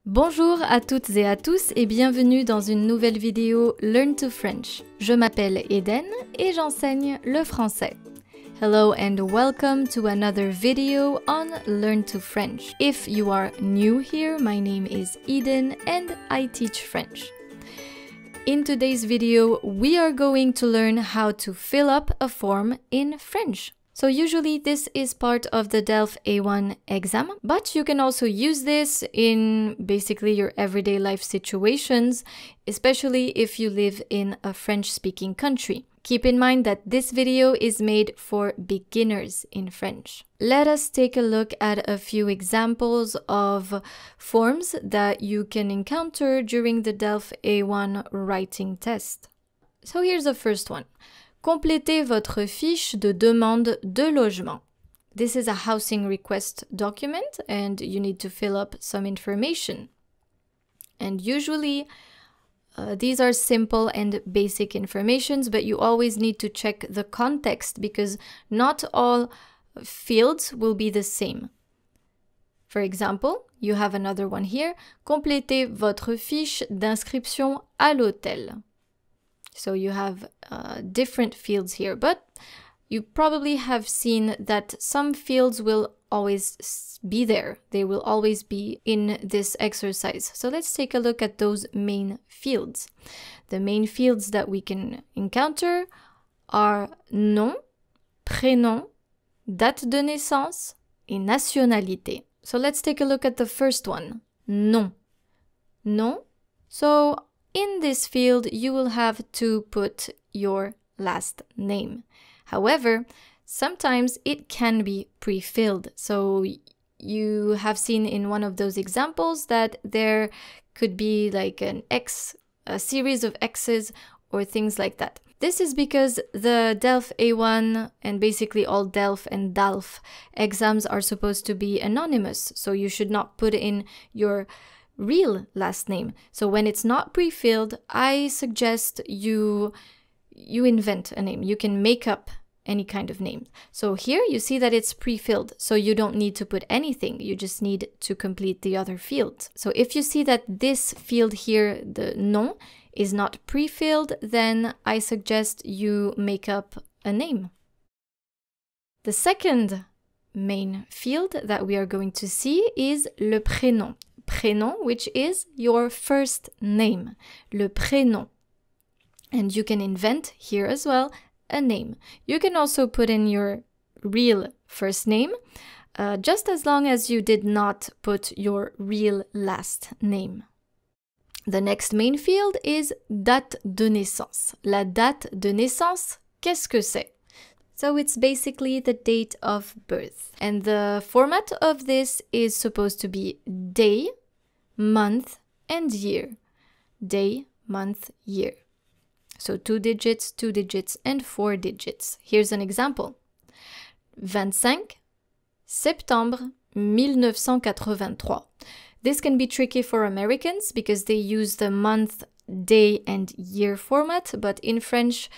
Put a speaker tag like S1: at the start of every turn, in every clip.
S1: Bonjour à toutes et à tous et bienvenue dans une nouvelle vidéo Learn to French. Je m'appelle Eden et j'enseigne le français. Hello and welcome to another video on Learn to French. If you are new here, my name is Eden and I teach French. In today's video, we are going to learn how to fill up a form in French. So usually this is part of the DELF A1 exam, but you can also use this in basically your everyday life situations, especially if you live in a French-speaking country. Keep in mind that this video is made for beginners in French. Let us take a look at a few examples of forms that you can encounter during the DELF A1 writing test. So here's the first one. Complétez votre fiche de demande de logement. This is a housing request document and you need to fill up some information. And usually these are simple and basic informations, but you always need to check the context because not all fields will be the same. For example, you have another one here. Complétez votre fiche d'inscription à l'hôtel. So you have different fields here, but you probably have seen that some fields will always be there. They will always be in this exercise. So let's take a look at those main fields. The main fields that we can encounter are nom, prénom, date de naissance, et nationalité. So let's take a look at the first one, nom. Nom. So in this field, you will have to put your last name. However, sometimes it can be pre-filled. So you have seen in one of those examples that there could be like an X, a series of X's or things like that. This is because the DELF A1 and basically all DELF and DALF exams are supposed to be anonymous. So you should not put in your real last name. So when it's not pre-filled, I suggest you invent a name. You can make up any kind of name. So here you see that it's pre-filled, so you don't need to put anything. You just need to complete the other fields. So if you see that this field here, the nom, is not pre-filled, then I suggest you make up a name. The second main field that we are going to see is le prénom. Prénom, which is your first name, le prénom. And you can invent here as well a name. You can also put in your real first name, just as long as you did not put your real last name. The next main field is date de naissance. La date de naissance, qu'est-ce que c'est? So it's basically the date of birth. And the format of this is supposed to be day, month, and year. Day, month, year. So 2 digits, and 4 digits. Here's an example. 25 septembre 1983. This can be tricky for Americans because they use the month, day, and year format, but in French,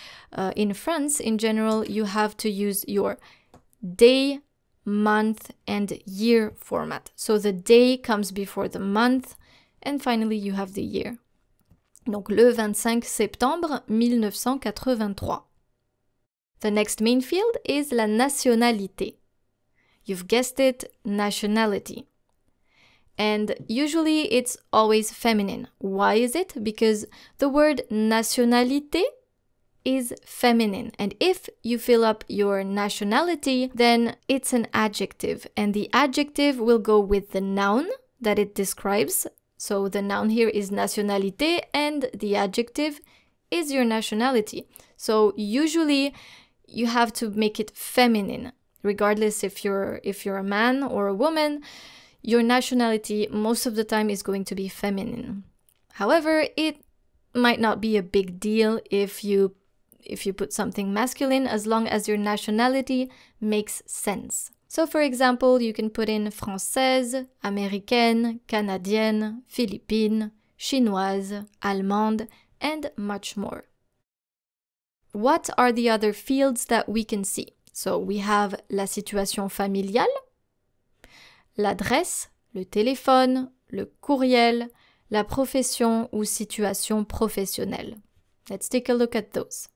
S1: in France, in general, you have to use your day, month, and year format. So the day comes before the month, and finally you have the year. Donc le 25 septembre 1983. The next main field is la nationalité. You've guessed it, nationality. And usually it's always feminine. Why is it? Because the word nationalité is feminine. And if you fill up your nationality, then it's an adjective. And the adjective will go with the noun that it describes. So the noun here is nationalité and the adjective is your nationality. So usually you have to make it feminine. Regardless if you're a man or a woman, your nationality most of the time is going to be feminine. However, it might not be a big deal if you put something masculine as long as your nationality makes sense. So for example, you can put in française, américaine, canadienne, philippine, chinoise, allemande, and much more. What are the other fields that we can see? So we have la situation familiale, l'adresse, le téléphone, le courriel, la profession ou situation professionnelle. Let's take a look at those.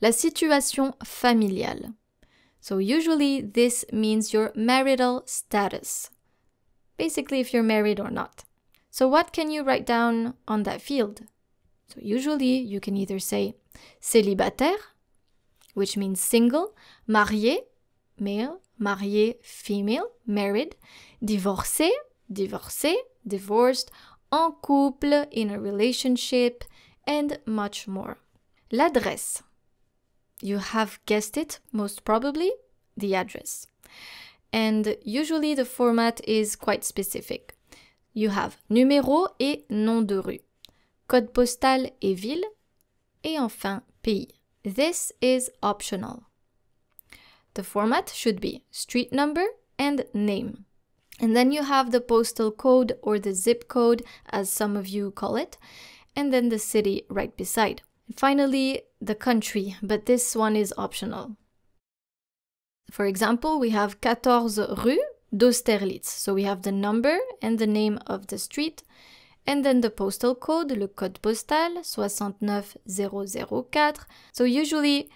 S1: La situation familiale. So usually this means your marital status. Basically if you're married or not. So what can you write down on that field? So usually you can either say célibataire, which means single, marié, male, marié, female, married, divorcé, divorcé, divorced, en couple, in a relationship, and much more. L'adresse. You have guessed it, most probably, the address. And usually the format is quite specific. You have numéro et nom de rue, code postal et ville, et enfin pays. This is optional. The format should be street number and name. And then you have the postal code or the zip code, as some of you call it, and then the city right beside. And finally, the country, but this one is optional. For example, we have 14 rue d'Austerlitz. So we have the number and the name of the street, and then the postal code, le code postal, 69004. So usually,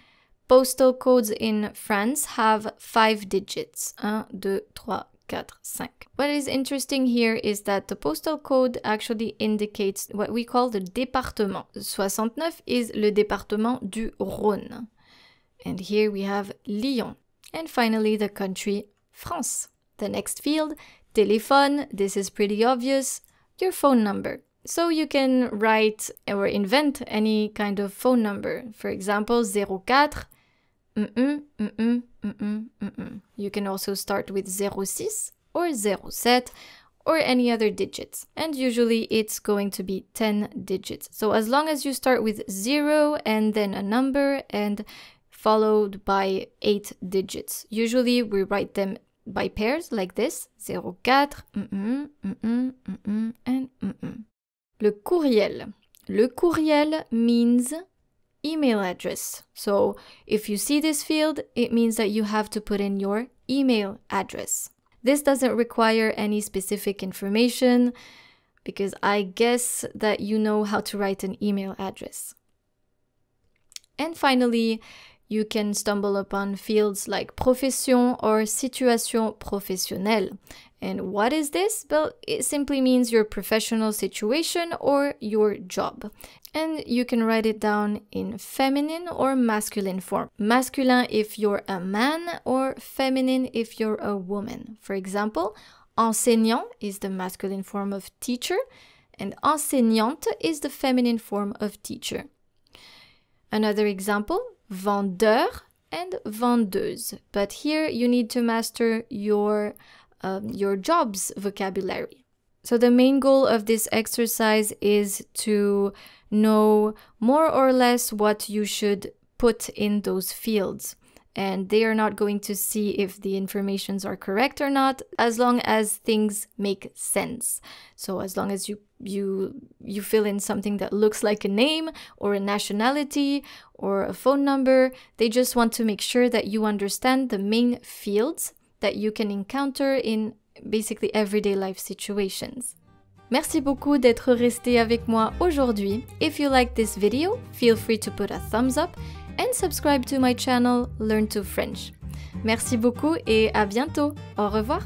S1: postal codes in France have 5 digits. 1, 2, 3, 4, 5. What is interesting here is that the postal code actually indicates what we call the département. 69 is le département du Rhône. And here we have Lyon. And finally the country, France. The next field, téléphone, this is pretty obvious, your phone number. So you can write or invent any kind of phone number. For example, 04 You can also start with 06 or 07 or any other digits. And usually it's going to be 10 digits. So as long as you start with 0 and then a number and followed by 8 digits. Usually we write them by pairs like this. 04 and Le courriel. Le courriel means email address. So if you see this field, it means that you have to put in your email address. This doesn't require any specific information because I guess that you know how to write an email address. And finally, you can stumble upon fields like profession or situation professionnelle. And what is this? Well, it simply means your professional situation or your job. And you can write it down in feminine or masculine form. Masculin if you're a man or feminine if you're a woman. For example, enseignant is the masculine form of teacher and enseignante is the feminine form of teacher. Another example, vendeur and vendeuse. But here you need to master your job's vocabulary. So the main goal of this exercise is to know more or less what you should put in those fields. And they are not going to see if the informations are correct or not, as long as things make sense. So as long as you fill in something that looks like a name or a nationality or a phone number, they just want to make sure that you understand the main fields that you can encounter in basically everyday life situations. Merci beaucoup d'être resté avec moi aujourd'hui. If you liked this video, feel free to put a thumbs up and subscribe to my channel Learn to French. Merci beaucoup et à bientôt. Au revoir.